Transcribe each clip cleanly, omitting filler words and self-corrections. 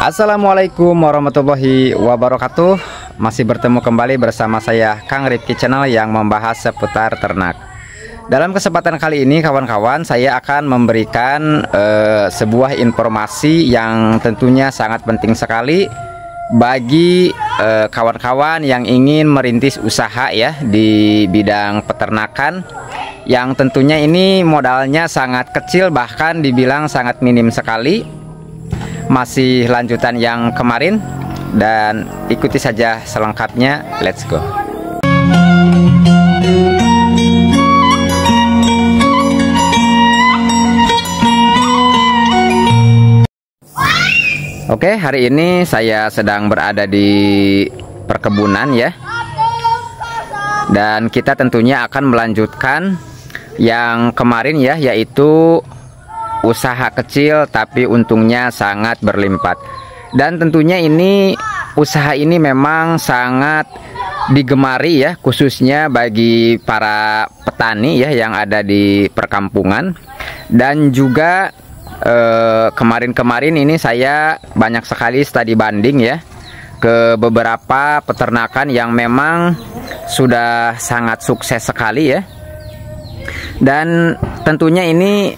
Assalamualaikum warahmatullahi wabarakatuh. Masih bertemu kembali bersama saya Kang Rifki Channel yang membahas seputar ternak. Dalam kesempatan kali ini kawan-kawan, saya akan memberikan sebuah informasi yang tentunya sangat penting sekali bagi kawan-kawan yang ingin merintis usaha ya di bidang peternakan, yang tentunya ini modalnya sangat kecil, bahkan dibilang sangat minim sekali. Masih lanjutan yang kemarin, dan ikuti saja selengkapnya. Let's go. Oke, hari ini saya sedang berada di perkebunan ya, dan kita tentunya akan melanjutkan yang kemarin ya, yaitu usaha kecil tapi untungnya sangat berlimpah. Dan tentunya ini usaha ini memang sangat digemari ya, khususnya bagi para petani ya yang ada di perkampungan. Dan juga kemarin-kemarin ini saya banyak sekali studi banding ya ke beberapa peternakan yang memang sudah sangat sukses sekali ya. Dan tentunya ini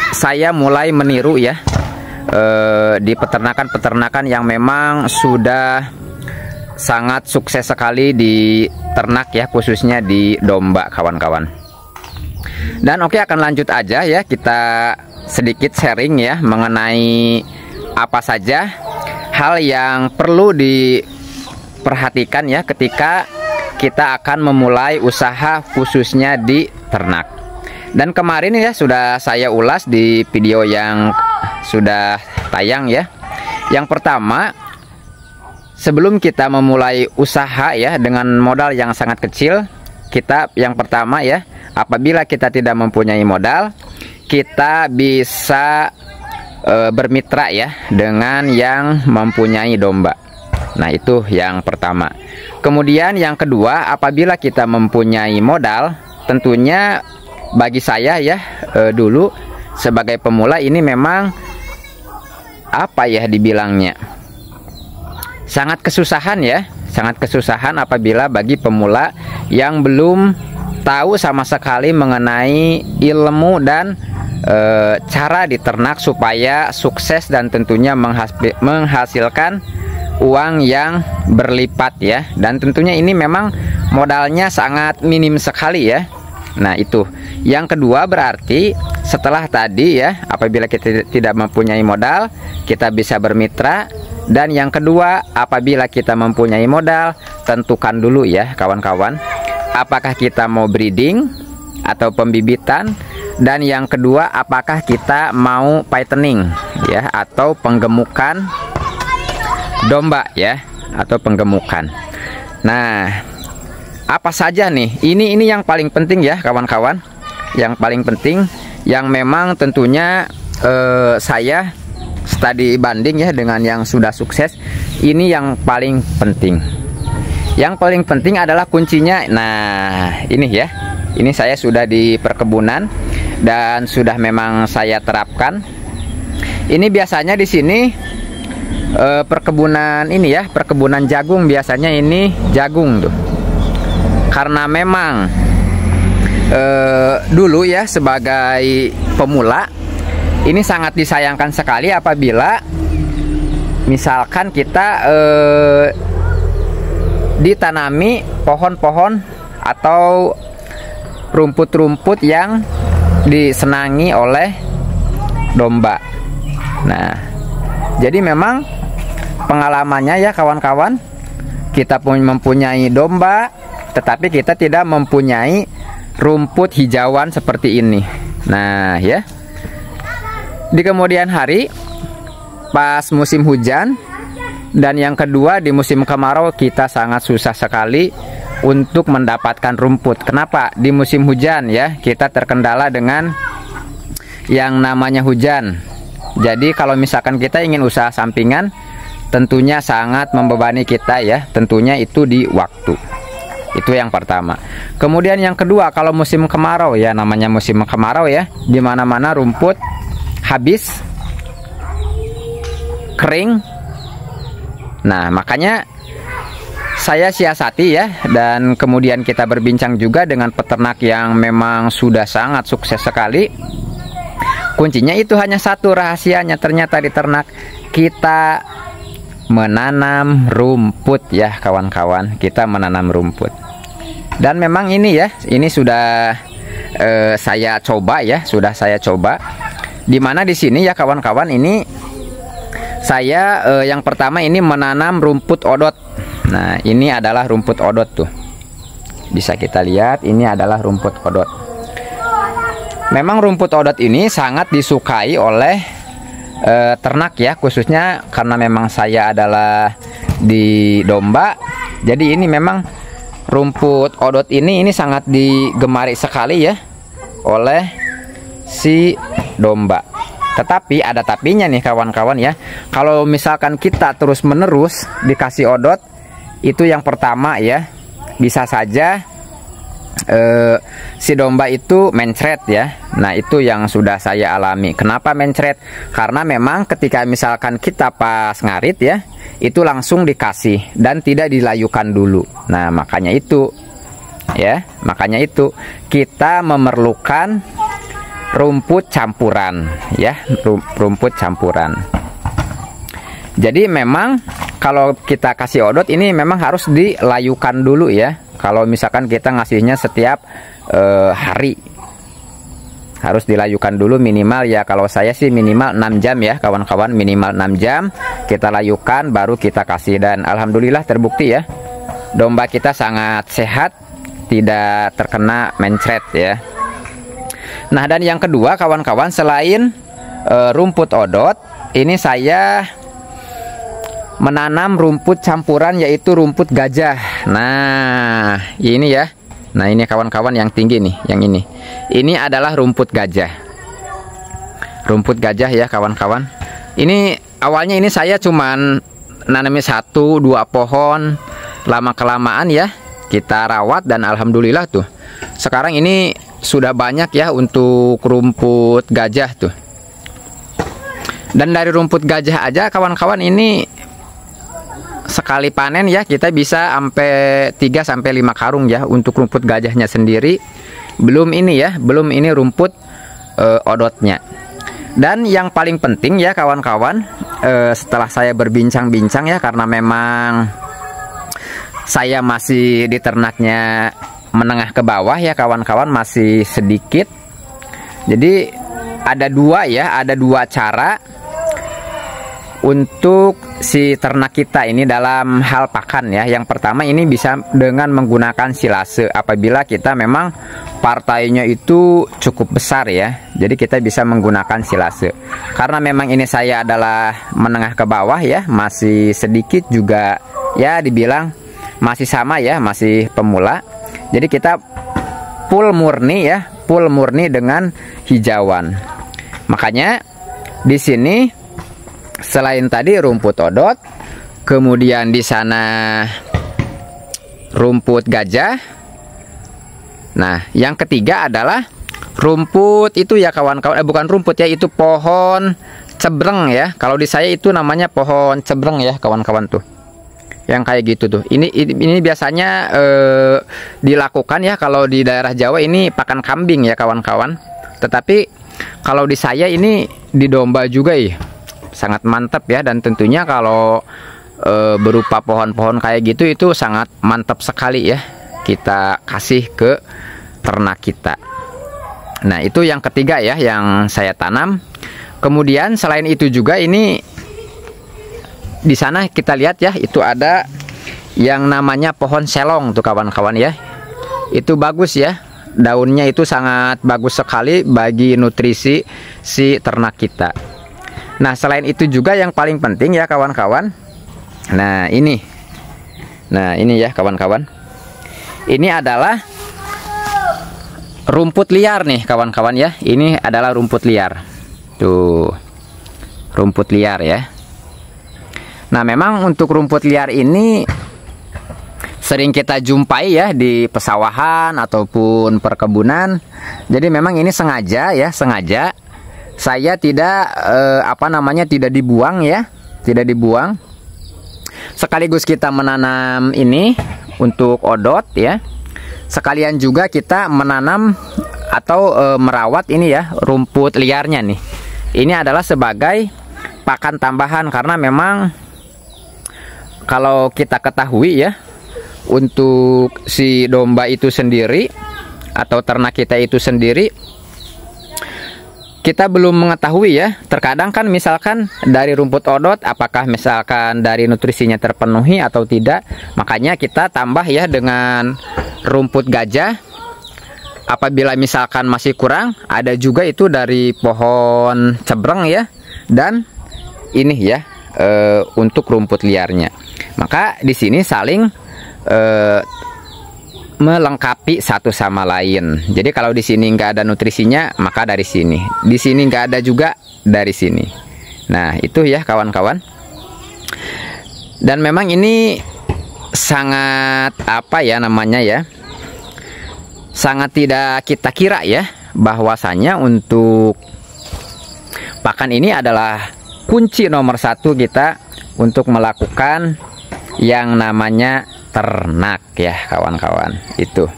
saya mulai meniru ya di peternakan-peternakan yang memang sudah sangat sukses sekali di ternak ya, khususnya di domba kawan-kawan. Dan oke, akan lanjut aja ya, kita sedikit sharing ya mengenai apa saja hal yang perlu diperhatikan ya ketika kita akan memulai usaha khususnya di ternak. Dan kemarin ya sudah saya ulas di video yang sudah tayang ya. Yang pertama, sebelum kita memulai usaha ya dengan modal yang sangat kecil, kita yang pertama ya, apabila kita tidak mempunyai modal, kita bisa bermitra ya dengan yang mempunyai domba. Nah, itu yang pertama. Kemudian yang kedua, apabila kita mempunyai modal, tentunya bagi saya ya dulu sebagai pemula ini memang apa ya dibilangnya, sangat kesusahan ya, sangat kesusahan apabila bagi pemula yang belum tahu sama sekali mengenai ilmu dan cara diternak supaya sukses dan tentunya menghasilkan uang yang berlipat ya. Dan tentunya ini memang modalnya sangat minim sekali ya. Nah, itu yang kedua, berarti setelah tadi ya, apabila kita tidak mempunyai modal, kita bisa bermitra. Dan yang kedua, apabila kita mempunyai modal, tentukan dulu ya kawan-kawan, apakah kita mau breeding atau pembibitan. Dan yang kedua, apakah kita mau paitening ya, atau penggemukan domba ya, atau penggemukan. Nah, apa saja nih? Ini yang paling penting ya kawan-kawan. Yang paling penting yang memang tentunya saya studi banding ya dengan yang sudah sukses. Ini yang paling penting. Yang paling penting adalah kuncinya. Nah, ini ya. Ini saya sudah di perkebunan dan sudah memang saya terapkan. Ini biasanya di sini perkebunan ini ya, perkebunan jagung, biasanya ini jagung tuh. Karena memang dulu ya sebagai pemula ini sangat disayangkan sekali apabila misalkan kita ditanami pohon-pohon atau rumput-rumput yang disenangi oleh domba. Nah, jadi memang pengalamannya ya kawan-kawan, kita pun mempunyai domba tetapi kita tidak mempunyai rumput hijauan seperti ini. Nah ya, di kemudian hari pas musim hujan, dan yang kedua di musim kemarau, kita sangat susah sekali untuk mendapatkan rumput. Kenapa? Di musim hujan ya kita terkendala dengan yang namanya hujan. Jadi kalau misalkan kita ingin usaha sampingan, tentunya sangat membebani kita ya, tentunya itu di waktu. Itu yang pertama. Kemudian yang kedua, kalau musim kemarau ya, namanya musim kemarau ya, di mana-mana rumput habis, kering, Nah, makanya saya siasati ya, dan kemudian kita berbincang juga dengan peternak yang memang sudah sangat sukses sekali. Kuncinya itu hanya satu, rahasianya ternyata di ternak, kita menanam rumput ya kawan-kawan. Kita menanam rumput. Dan memang ini ya, ini sudah saya coba ya, sudah saya coba. Dimana di sini ya kawan-kawan, ini saya yang pertama ini menanam rumput odot. Nah, ini adalah rumput odot tuh. Bisa kita lihat, ini adalah rumput odot. Memang rumput odot ini sangat disukai oleh ternak ya, khususnya karena memang saya adalah di domba. Jadi ini memang rumput odot ini sangat digemari sekali ya oleh si domba. Tetapi ada tapinya nih kawan-kawan ya. Kalau misalkan kita terus-menerus dikasih odot, itu yang pertama ya, bisa saja si domba itu mencret ya. Nah, itu yang sudah saya alami. Kenapa mencret? Karena memang ketika misalkan kita pas ngarit ya, itu langsung dikasih dan tidak dilayukan dulu. Nah, makanya itu ya, makanya itu kita memerlukan rumput campuran ya, rumput campuran. Jadi memang kalau kita kasih odot ini memang harus dilayukan dulu ya. Kalau misalkan kita ngasihnya setiap hari, harus dilayukan dulu minimal ya. Kalau saya sih minimal 6 jam ya kawan-kawan, minimal 6 jam kita layukan baru kita kasih. Dan alhamdulillah terbukti ya, domba kita sangat sehat, tidak terkena mencret ya. Nah, dan yang kedua kawan-kawan, selain rumput odot, ini saya menanam rumput campuran, yaitu rumput gajah. Nah, ini ya. Nah, ini kawan-kawan yang tinggi nih, yang ini. Ini adalah rumput gajah. Rumput gajah ya kawan-kawan. Ini awalnya ini saya cuman nanami 1-2 pohon. Lama-kelamaan ya kita rawat dan alhamdulillah tuh. Sekarang ini sudah banyak ya untuk rumput gajah tuh. Dan dari rumput gajah aja kawan-kawan, ini sekali panen ya kita bisa sampai 3-5 karung ya untuk rumput gajahnya sendiri. Belum ini ya, belum ini rumput odotnya. Dan yang paling penting ya kawan-kawan, setelah saya berbincang-bincang ya, karena memang saya masih di ternaknya menengah ke bawah ya kawan-kawan, masih sedikit. Jadi ada dua cara untuk si ternak kita ini dalam hal pakan ya. Yang pertama ini bisa dengan menggunakan silase apabila kita memang partainya itu cukup besar ya. Jadi kita bisa menggunakan silase. Karena memang ini saya adalah menengah ke bawah ya, masih sedikit juga ya, dibilang masih sama ya, masih pemula. Jadi kita full murni ya, full murni dengan hijauan. Makanya di sini selain tadi rumput odot, kemudian di sana rumput gajah. Nah, yang ketiga adalah rumput itu ya kawan-kawan, bukan rumput ya, itu pohon cebreng ya. Kalau di saya itu namanya pohon cebreng ya kawan-kawan tuh. Yang kayak gitu tuh. Ini biasanya dilakukan ya kalau di daerah Jawa, ini pakan kambing ya kawan-kawan. Tetapi kalau di saya ini di domba juga ya. Sangat mantap ya, dan tentunya kalau berupa pohon-pohon kayak gitu itu sangat mantap sekali ya kita kasih ke ternak kita. Nah, itu yang ketiga ya yang saya tanam. Kemudian selain itu juga ini di sana kita lihat ya, itu ada yang namanya pohon selong tuh kawan-kawan ya. Itu bagus ya, daunnya itu sangat bagus sekali bagi nutrisi si ternak kita. Nah, selain itu juga yang paling penting ya kawan-kawan. Nah, ini ya kawan-kawan. Ini adalah rumput liar nih kawan-kawan ya. Ini adalah rumput liar. Tuh. Rumput liar ya. Nah, memang untuk rumput liar ini sering kita jumpai ya di pesawahan ataupun perkebunan. Jadi memang ini sengaja ya, sengaja saya tidak tidak dibuang ya, tidak dibuang. sekaligus kita menanam ini untuk odot ya. Sekalian juga kita menanam atau merawat ini ya, rumput liarnya nih. Ini adalah sebagai pakan tambahan, karena memang kalau kita ketahui ya, untuk si domba itu sendiri atau ternak kita itu sendiri, kita belum mengetahui ya. Terkadang kan misalkan dari rumput odot, apakah misalkan dari nutrisinya terpenuhi atau tidak. Makanya kita tambah ya dengan rumput gajah. Apabila misalkan masih kurang, ada juga itu dari pohon cebreng ya. Dan ini ya untuk rumput liarnya. Maka di sini saling melengkapi satu sama lain. Jadi kalau di sini nggak ada nutrisinya, maka dari sini. Di sini nggak ada juga, dari sini. Nah itu ya kawan-kawan. Dan memang ini sangat apa ya namanya ya, sangat tidak kita kira ya, bahwasanya untuk pakan ini adalah kunci nomor satu kita untuk melakukan yang namanya ternak ya kawan-kawan. Itu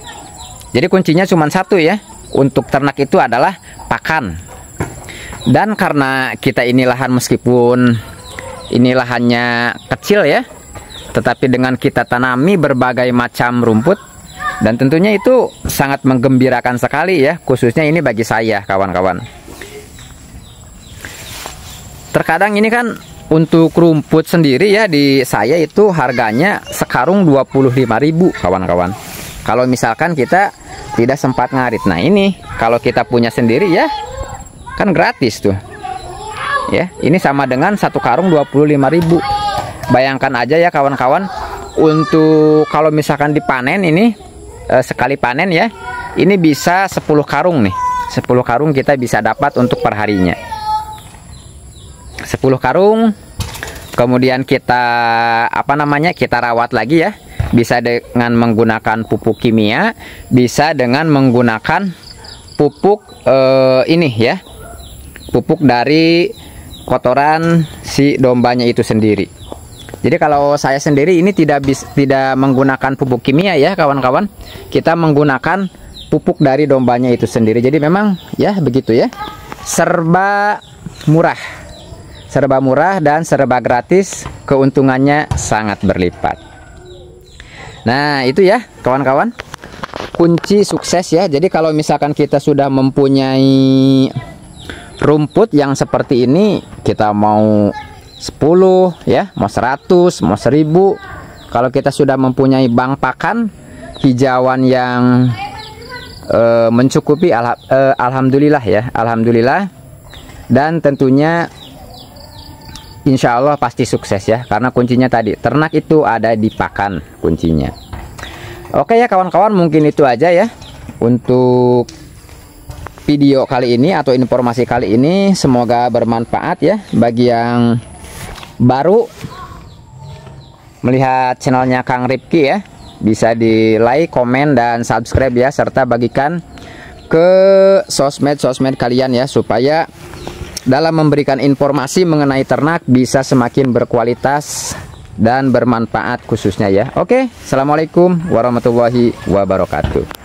jadi kuncinya cuma satu ya, untuk ternak itu adalah pakan. Dan karena kita ini lahan, meskipun ini lahannya kecil ya, tetapi dengan kita tanami berbagai macam rumput, dan tentunya itu sangat menggembirakan sekali ya, khususnya ini bagi saya kawan-kawan. Terkadang ini kan untuk rumput sendiri ya, di saya itu harganya sekarung 25.000 kawan-kawan. Kalau misalkan kita tidak sempat ngarit. Nah ini kalau kita punya sendiri ya, kan gratis tuh. Ya, ini sama dengan satu karung 25.000. Bayangkan aja ya kawan-kawan, untuk kalau misalkan dipanen ini sekali panen ya, ini bisa 10 karung nih. 10 karung kita bisa dapat untuk perharinya. 10 karung, kemudian kita apa namanya, kita rawat lagi ya, bisa dengan menggunakan pupuk kimia, bisa dengan menggunakan pupuk ini ya, pupuk dari kotoran si dombanya itu sendiri. Jadi kalau saya sendiri ini tidak menggunakan pupuk kimia ya kawan-kawan, kita menggunakan pupuk dari dombanya itu sendiri. Jadi memang ya begitu ya, serba murah dan serba gratis, keuntungannya sangat berlipat. Nah itu ya kawan-kawan, kunci sukses ya. Jadi kalau misalkan kita sudah mempunyai rumput yang seperti ini, kita mau 10 ya, mau 100, mau 1000, kalau kita sudah mempunyai bank pakan hijauan yang mencukupi, alhamdulillah ya, alhamdulillah. Dan tentunya insya Allah pasti sukses ya, karena kuncinya tadi, ternak itu ada di pakan kuncinya. Oke ya kawan-kawan, mungkin itu aja ya untuk video kali ini atau informasi kali ini. Semoga bermanfaat ya bagi yang baru melihat channelnya Kang Ripki ya. Bisa di like, komen, dan subscribe ya, serta bagikan ke sosmed kalian ya, supaya dalam memberikan informasi mengenai ternak bisa semakin berkualitas dan bermanfaat khususnya ya. Oke, assalamualaikum warahmatullahi wabarakatuh.